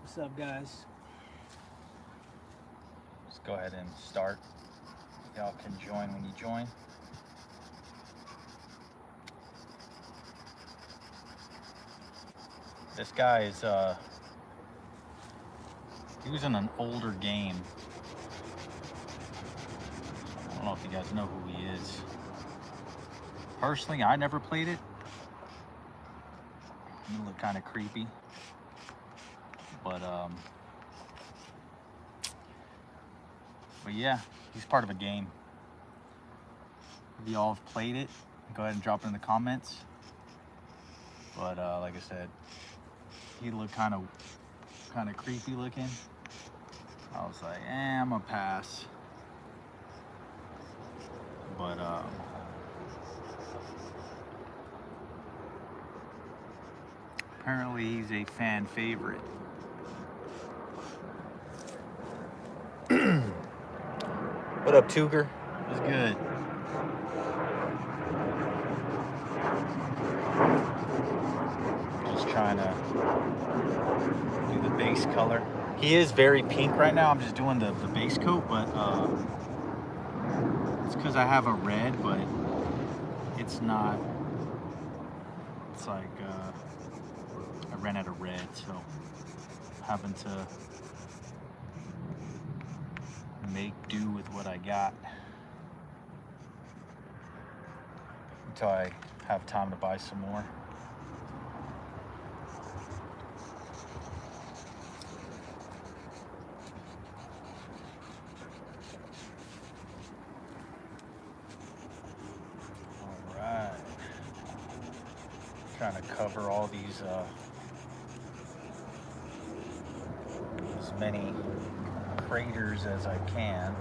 What's up, guys? Let's go ahead and start. Y'all can join when you join. This guy is using an older game. I don't know if you guys know who he is. Personally, I never played it. It looked kind of creepy, but yeah, he's part of a game. If y'all have played it, go ahead and drop it in the comments. But like I said, he looked kind of creepy looking. I was like, I'm gonna pass. But apparently he's a fan favorite. What up, Tuger? What's good? Just trying to do the base color. He is very pink right now. I'm just doing the base coat, but it's because I have a red, but it's not. It's like I ran out of red, so I'm having to make do with what I got until I have time to buy some more. All right, trying to cover all these as many craters as I can.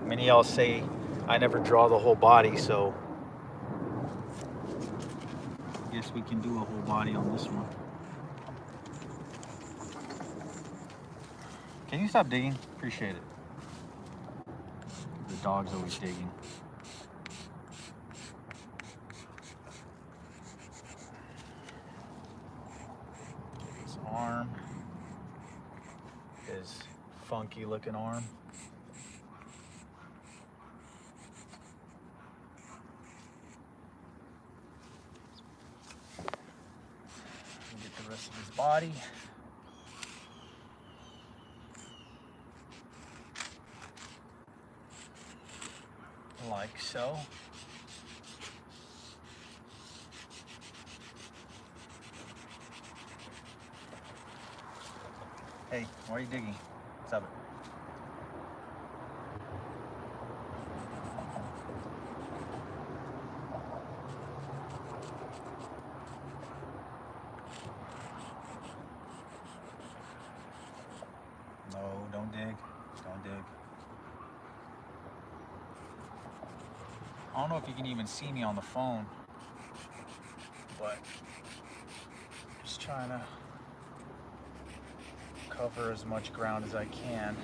Many of y'all say I never draw the whole body, so I guess we can do a whole body on this one. Can you stop digging? Appreciate it. The dog's always digging. His arm. His funky looking arm. Get the rest of his body. Like so. Hey, why are you digging? Stop it. No, don't dig. Don't dig. I don't know if you can even see me on the phone, but just trying to cover as much ground as I can.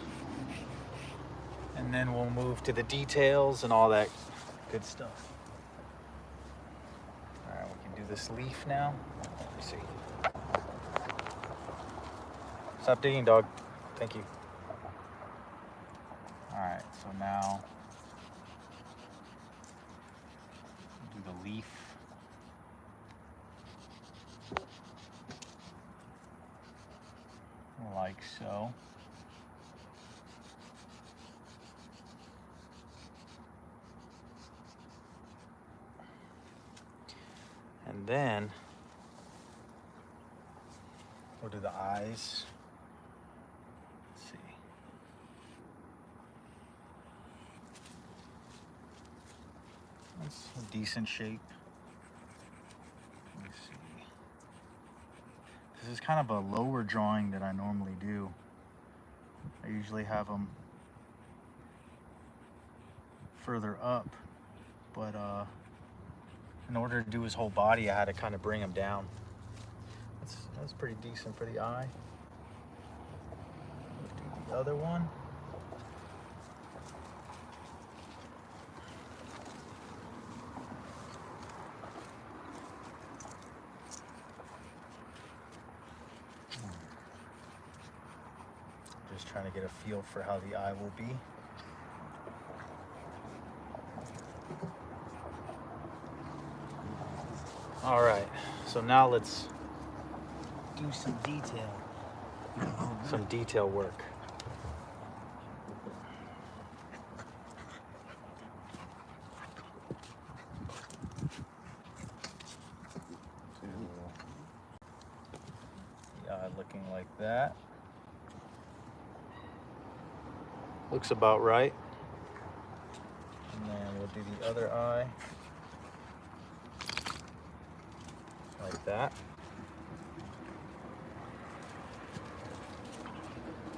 And then we'll move to the details and all that good stuff. All right, we can do this leaf now. Let me see. Stop digging, dog. Thank you. All right, so now do the leaf. Like so. And then we'll do the eyes. Let's see. That's a decent shape. Let's see. This is kind of a lower drawing that I normally do. I usually have them further up, but in order to do his whole body, I had to kind of bring him down. That's pretty decent for the eye. the other one. Just trying to get a feel for how the eye will be. All right, so now let's do some detail work. The eye looking like that. Looks about right. And then we'll do the other eye. Like that.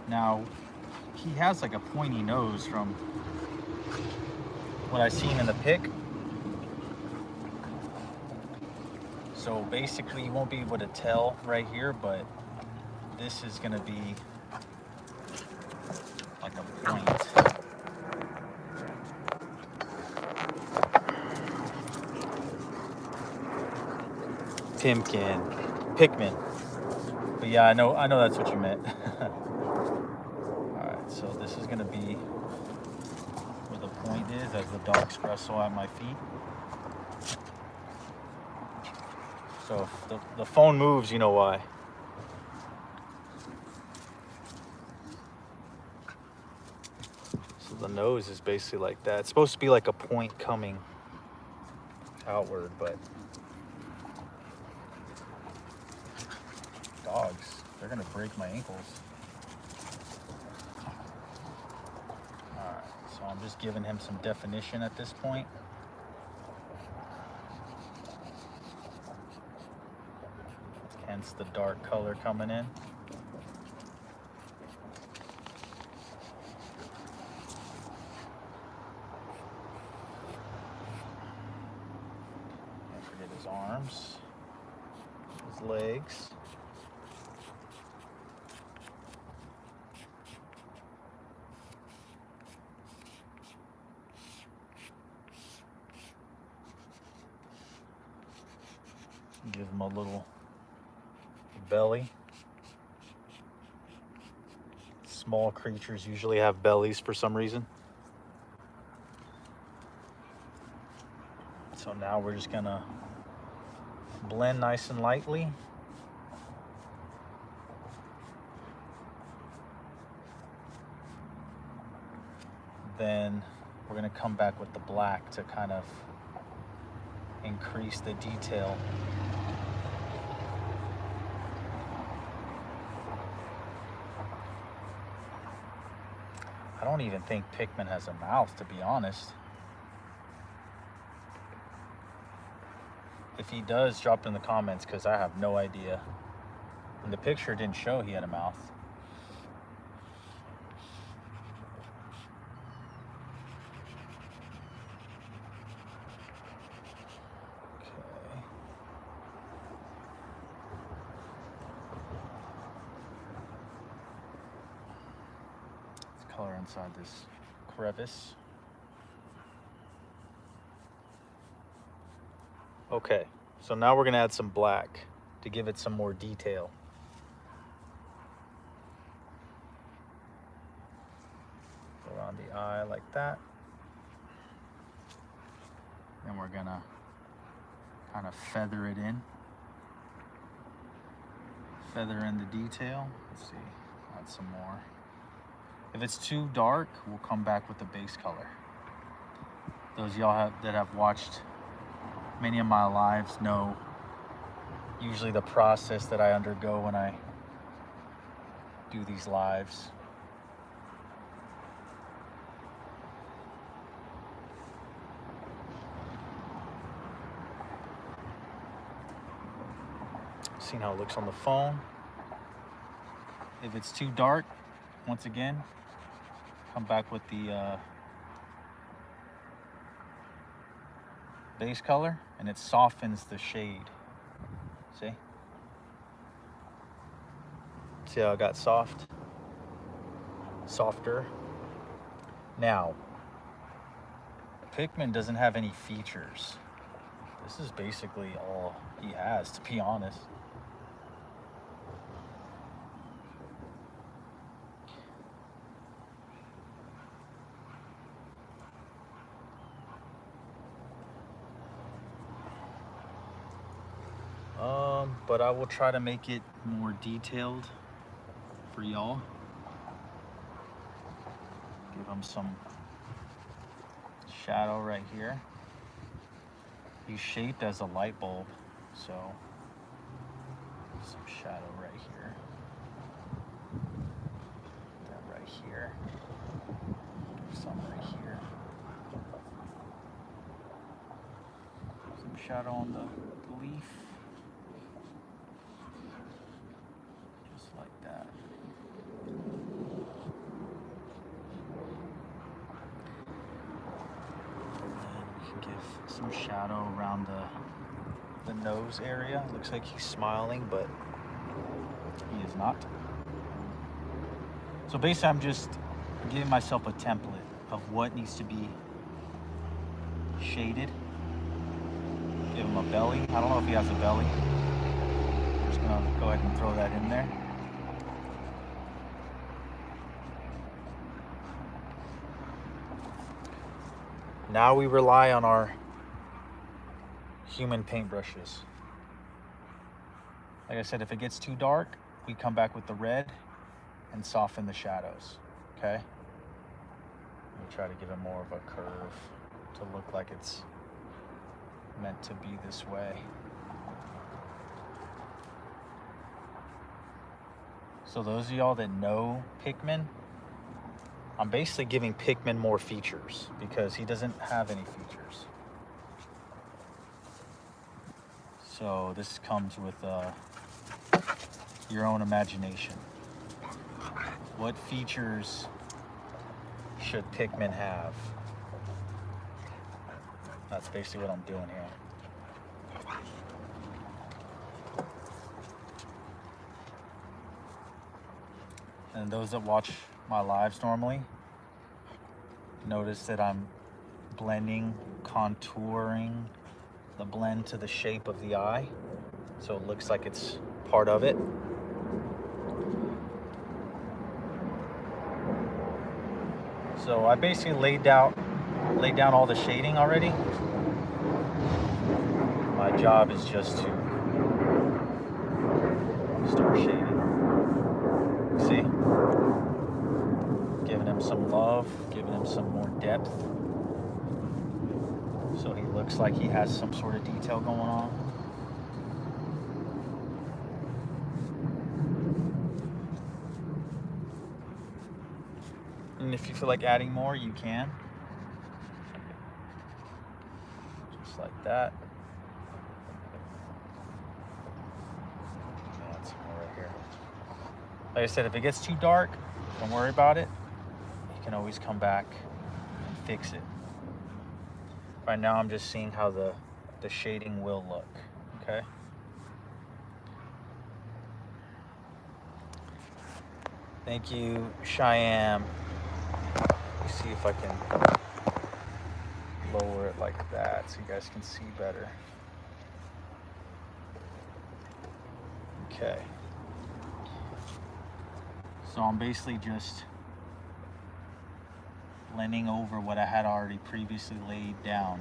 Now, he has like a pointy nose from what I've seen in the pic. So basically you won't be able to tell right here, but this is gonna be like a point. PIKMIN. But yeah, I know that's what you meant. Alright, so this is gonna be where the point is as the dogs wrestle at my feet. So if the phone moves, you know why. So the nose is basically like that. It's supposed to be like a point coming outward, but dogs, they're gonna break my ankles. Alright, so I'm just giving him some definition at this point. Hence the dark color coming in. Don't forget his arms, his legs. Give him a little belly. Small creatures usually have bellies for some reason. So now we're just gonna blend nice and lightly. Then we're gonna come back with the black to kind of increase the detail. I don't even think PIKMIN has a mouth, to be honest. If he does, drop it in the comments, because I have no idea. And the picture didn't show he had a mouth. Okay. Let's color inside this crevice. Okay, so now we're gonna add some black to give it some more detail. Go around the eye like that. Then we're gonna kind of feather it in. Feather in the detail. Let's see, add some more. If it's too dark, we'll come back with the base color. Those of y'all that have watched many of my lives know usually the process that I undergo when I do these lives. Seeing how it looks on the phone. If it's too dark, once again, come back with the base color, and it softens the shade. See? See how it got soft? softer. Now, PIKMIN doesn't have any features. This is basically all he has, to be honest. But I will try to make it more detailed for y'all. Give him some shadow right here. He's shaped as a light bulb, so some shadow right here. That right here. Some right here. Some shadow on the leaf. Just like that. Give some shadow around the nose area. Looks like he's smiling, but he is not. So basically I'm just giving myself a template of what needs to be shaded. Give him a belly. I don't know if he has a belly. I'm just gonna go ahead and throw that in there. Now we rely on our human paintbrushes. Like I said, if it gets too dark, we come back with the red and soften the shadows, okay? Let me try to give it more of a curve to look like it's meant to be this way. So those of y'all that know PIKMIN, I'm basically giving PIKMIN more features because he doesn't have any features. So this comes with your own imagination. What features should PIKMIN have? That's basically what I'm doing here. And those that watch my lives normally notice that I'm blending, contouring the blend to the shape of the eye, so it looks like it's part of it. So I basically laid down all the shading already. My job is just to start shading. See? Giving him some love, giving him some more depth. So he looks like he has some sort of detail going on. And if you feel like adding more, you can. Just like that. Add some more right here. Like I said, if it gets too dark, don't worry about it. You can always come back and fix it. Right now I'm just seeing how the shading will look, okay? Thank you, Cheyenne. Let me see if I can lower it like that so you guys can see better. Okay. So I'm basically just blending over what I had already previously laid down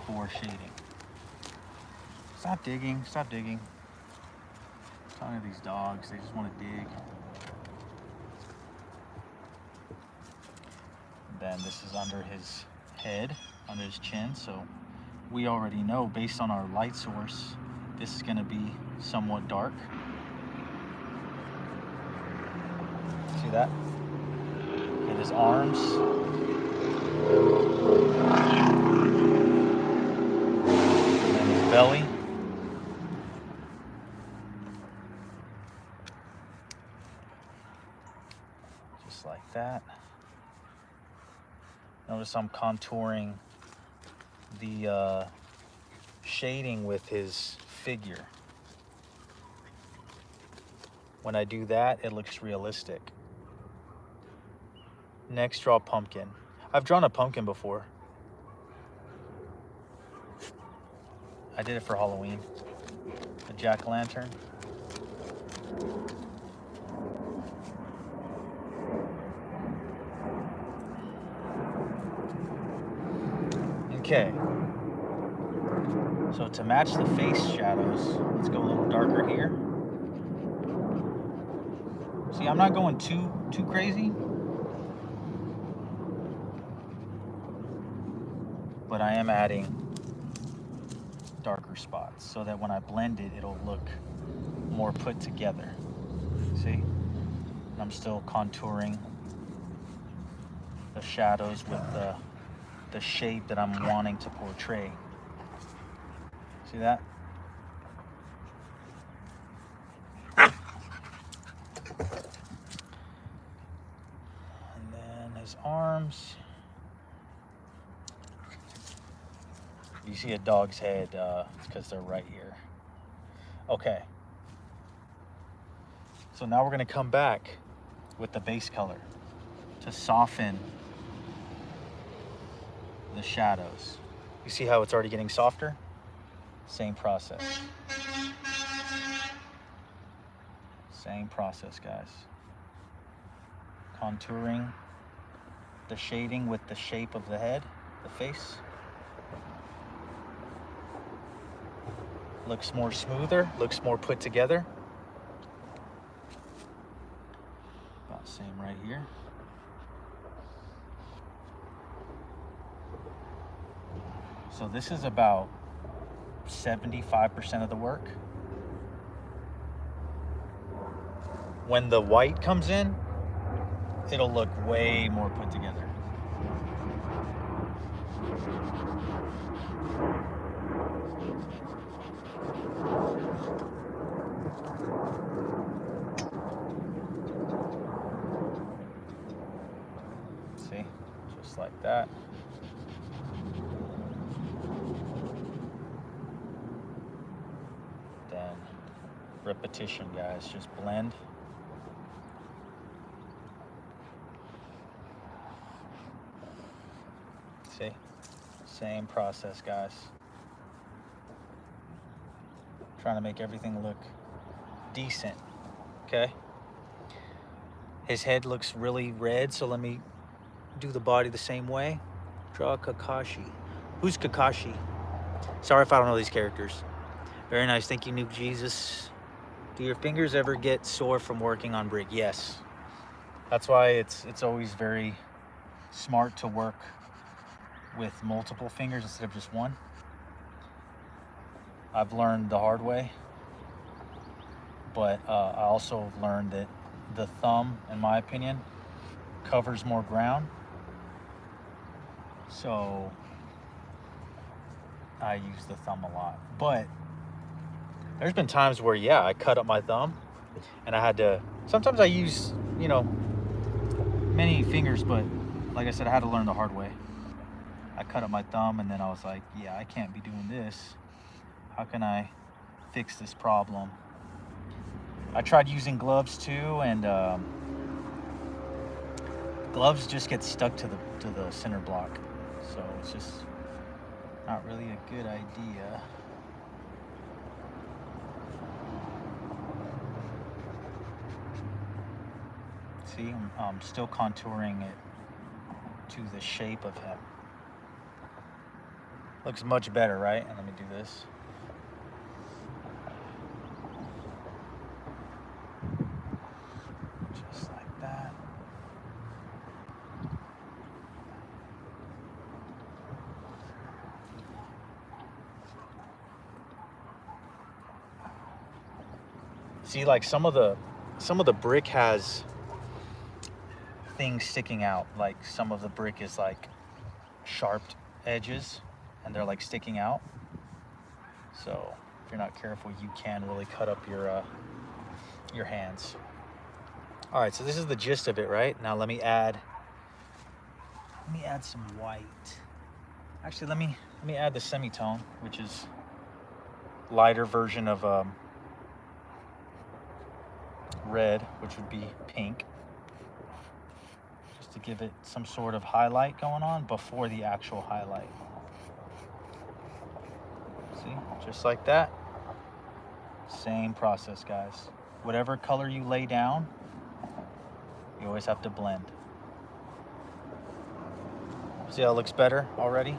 for shading. Stop digging, stop digging. I'm telling you, these dogs, they just want to dig. Then this is under his head, under his chin, so we already know based on our light source, this is going to be somewhat dark. See that? And his arms. And his belly. Just like that. Notice I'm contouring the shading with his figure. When I do that, it looks realistic. Next, draw pumpkin. I've drawn a pumpkin before. I did it for Halloween. A jack-o'-lantern. Okay. So to match the face shadows, let's go a little darker here. See, I'm not going too crazy, but I am adding darker spots so that when I blend it, it'll look more put together. See? And I'm still contouring the shadows with the shape that I'm wanting to portray. See that? And then his arms. You see a dog's head, it's because they're right here. Okay. So now we're gonna come back with the base color to soften the shadows. You see how it's already getting softer? Same process. Same process, guys. Contouring the shading with the shape of the head, the face. Looks more smoother, looks more put together. About the same right here. So this is about 75% of the work. When the white comes in, it'll look way more put together. See, just like that. Then repetition, guys, just blend. See, same process, guys. Trying to make everything look decent, okay? His head looks really red, so let me do the body the same way. Draw Kakashi. Who's Kakashi? Sorry if I don't know these characters. Very nice, thank you, Noob Jesus. Do your fingers ever get sore from working on brick? Yes. That's why it's always very smart to work with multiple fingers instead of just one. I've learned the hard way, but I also learned that the thumb, in my opinion, covers more ground. So I use the thumb a lot. But there's been times where, yeah, I cut up my thumb and I had to, sometimes I use, you know, many fingers, but like I said, I had to learn the hard way. I cut up my thumb and then I was like, yeah, I can't be doing this. How can I fix this problem? I tried using gloves too, and gloves just get stuck to the center block. So it's just not really a good idea. See, I'm still contouring it to the shape of him. Looks much better, right? And let me do this. Just like that. See, like some of the brick has things sticking out. Like some of the brick is like sharped edges and they're like sticking out. So if you're not careful, you can really cut up your hands. All right, so this is the gist of it, right? Now let me add some white. Actually, let me add the semitone, which is lighter version of red, which would be pink, just to give it some sort of highlight going on before the actual highlight. See, just like that. Same process, guys. Whatever color you lay down, you always have to blend. See how it looks better already?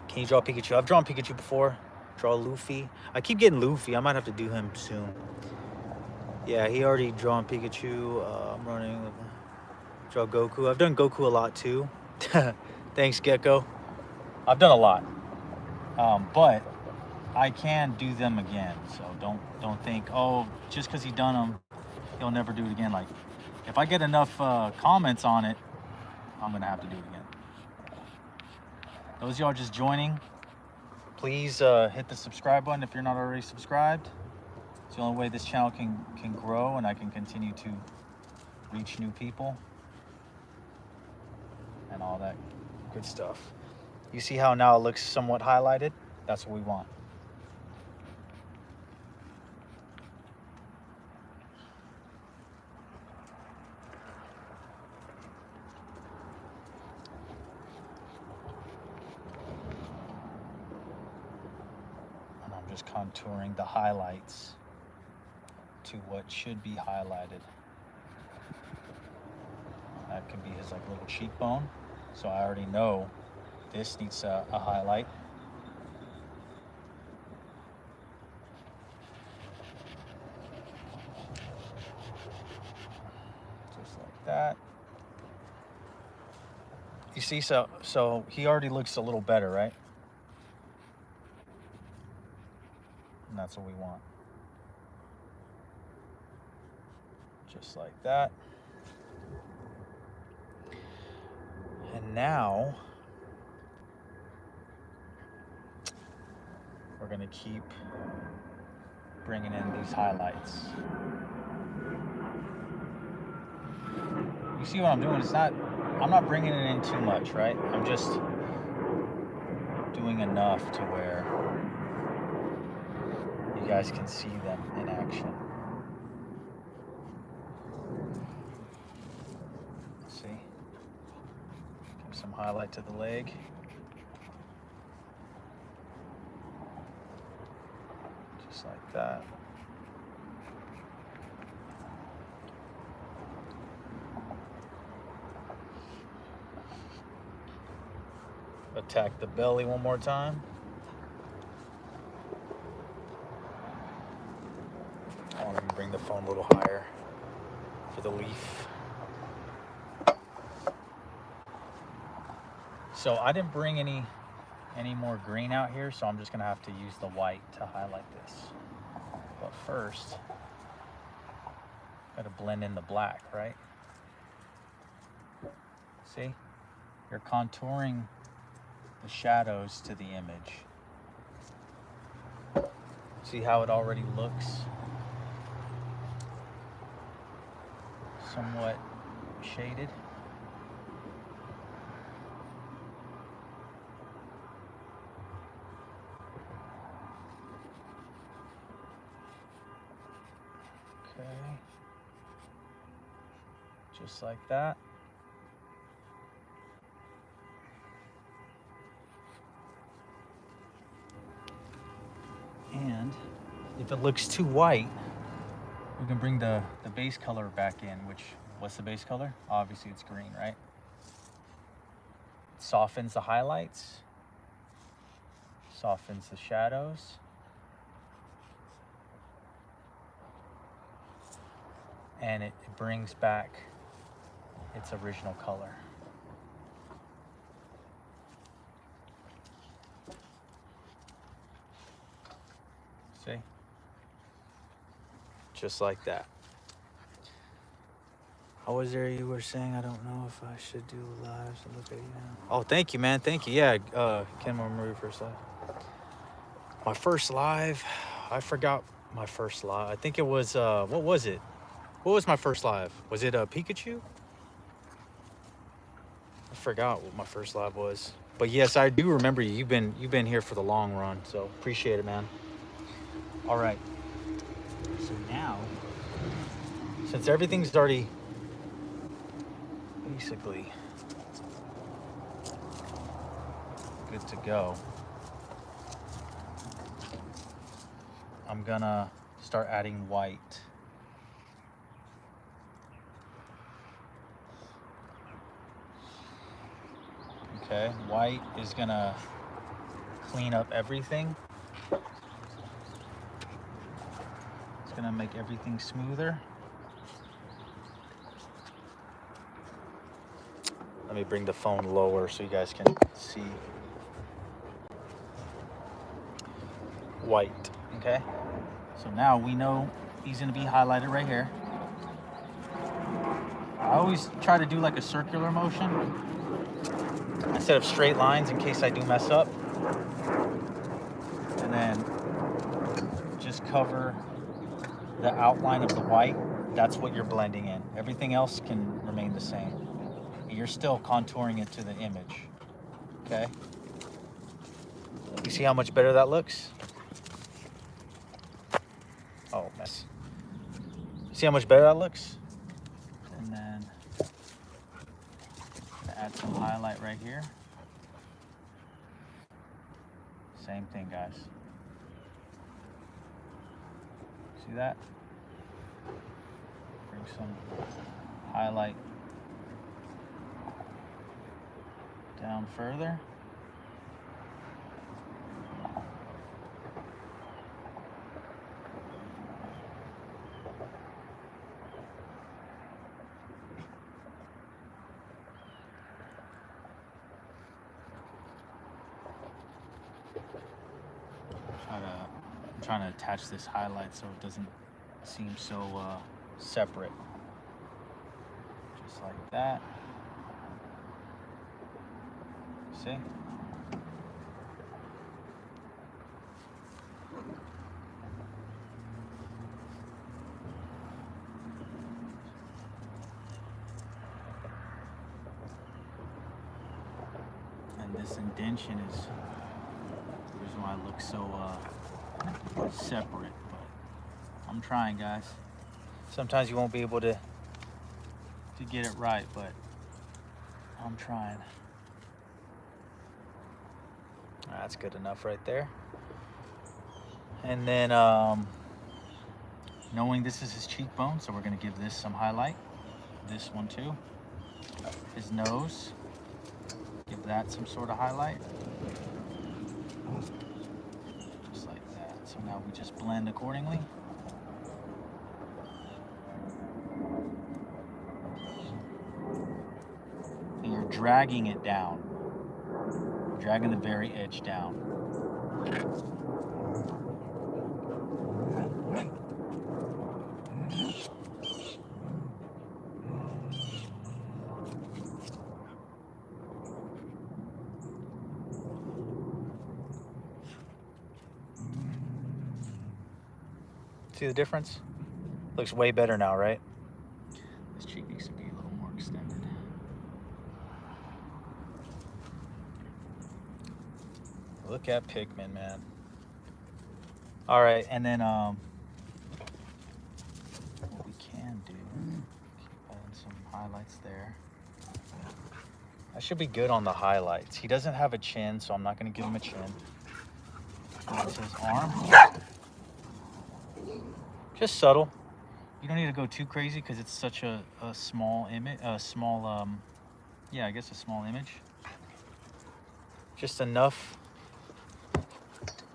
Can you draw Pikachu? I've drawn Pikachu before. Draw Luffy. I keep getting Luffy. I might have to do him soon. Yeah, he already drawn Pikachu. I'm running. Draw Goku. I've done Goku a lot too. Thanks, Gecko. I've done a lot. But I can do them again. So don't think, oh, just because he done them, he'll never do it again. Like, if I get enough comments on it, I'm gonna have to do it again. Those of y'all just joining, please hit the subscribe button if you're not already subscribed. It's the only way this channel can grow and I can continue to reach new people and all that good stuff. You see how now it looks somewhat highlighted? That's what we want. And I'm just contouring the highlights to what should be highlighted. That could be his like little cheekbone. So I already know this needs a highlight. Just like that. You see, so he already looks a little better, right? And that's what we want. Just like that. And now we're going to keep bringing in these highlights. You see what I'm doing? I'm not bringing it in too much, right? I'm just doing enough to where you guys can see them in action. See? Give some highlight to the leg. Just like that. Attack the belly one more time. Oh, let me bring the phone a little higher for the leaf. So I didn't bring any more green out here, so I'm just gonna have to use the white to highlight this. But first, gotta blend in the black, right? See? You're contouring the shadows to the image. See how it already looks somewhat shaded? Okay. Just like that. And if it looks too white, we can bring the base color back in, which, what's the base color? Obviously it's green, right? It softens the highlights, softens the shadows. And it brings back its original color. See? Just like that. How was there you were saying, I don't know if I should do lives and look at you now. Oh, thank you, man. Thank you. Yeah, can't remember your first live. My first live, I forgot my first live. I think it was, what was it? What was my first live? Was it Pikachu? I forgot what my first live was. But yes, I do remember you. You've been here for the long run, so appreciate it, man. All right. So now, since everything's already basically good to go. I'm gonna start adding white. Okay, white is gonna clean up everything. It's gonna make everything smoother. Let me bring the phone lower so you guys can see. White, okay? So now we know he's gonna be highlighted right here. I always try to do like a circular motion instead of straight lines in case I do mess up. And then just cover the outline of the white. That's what you're blending in. Everything else can remain the same. You're still contouring it to the image, okay? You see how much better that looks? Oh, mess. See how much better that looks? And then add some highlight right here. Same thing, guys. See that? Bring some highlight down further. I'm trying to attach this highlight so it doesn't seem so separate. Just like that. See? And this indentation is the reason why it looks so separate, but I'm trying, guys. Sometimes you won't be able to get it right, but I'm trying. That's good enough right there. And then knowing this is his cheekbone, so we're going to give this some highlight. This one too. His nose, give that some sort of highlight. Just like that. So now we just blend accordingly. And you're dragging it down. Dragging the very edge down. See the difference? Looks way better now, right? This cheek needs to be a little more extended. Look at PIKMIN, man. All right, and then what we can do, keep adding some highlights there. That should be good on the highlights. He doesn't have a chin, so I'm not gonna give him a chin. That's his arm. Just subtle. You don't need to go too crazy because it's such a small image, yeah, I guess a small image. Just enough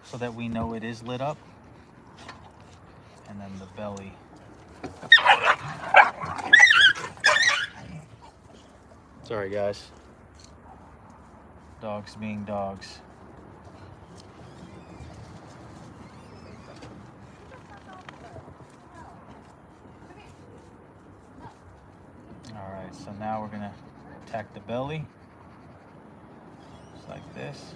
so that we know it is lit up. And then the belly. Sorry, guys. Dogs being dogs. Alright, so now we're gonna attack the belly. Just like this.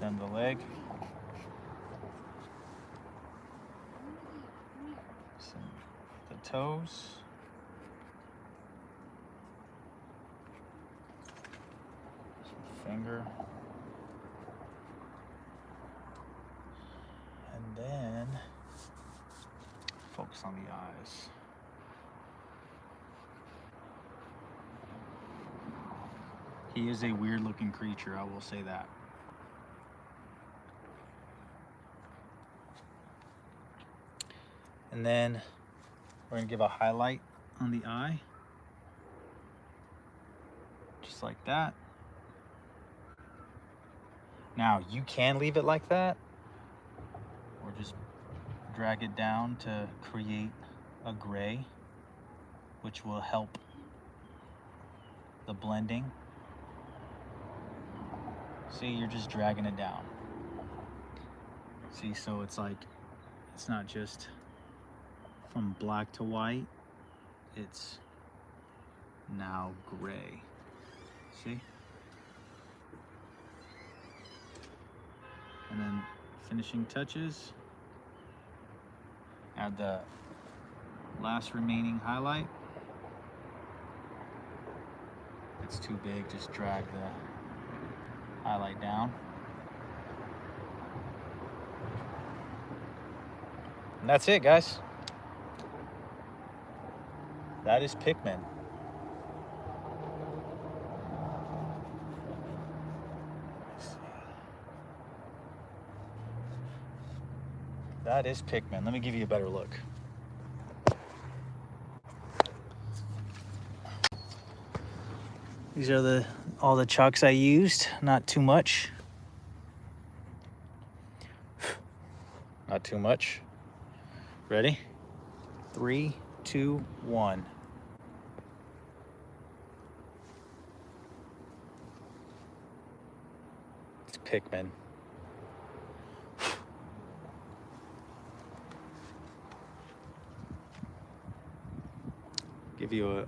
Then the leg. The toes. Some finger. on the eyes. He is a weird looking creature, I will say that. And then we're gonna give a highlight on the eye. Just like that. Now you can leave it like that, or just drag it down to create a gray, which will help the blending. See, you're just dragging it down. See, so it's like, it's not just from black to white, it's now gray. See? And then finishing touches. Add the last remaining highlight. If it's too big, just drag the highlight down. And that's it, guys. That is PIKMIN. That is PIKMIN. Let me give you a better look. These are all the chalks I used. Not too much. Not too much. Ready? 3, 2, 1. It's PIKMIN. Give you a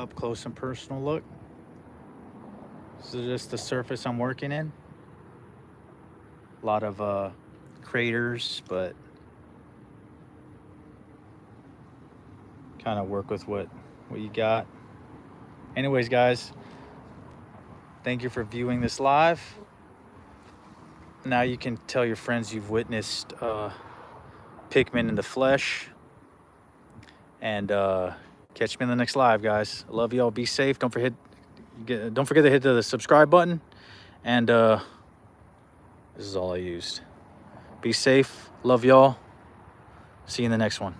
up close and personal look. This is just the surface I'm working in. A lot of craters, but kind of work with what you got. Anyways, guys, thank you for viewing this live. Now you can tell your friends you've witnessed PIKMIN in the flesh. And catch me in the next live, guys. I love y'all. Be safe. Don't forget to hit the subscribe button. And this is all I used. Be safe. Love y'all. See you in the next one.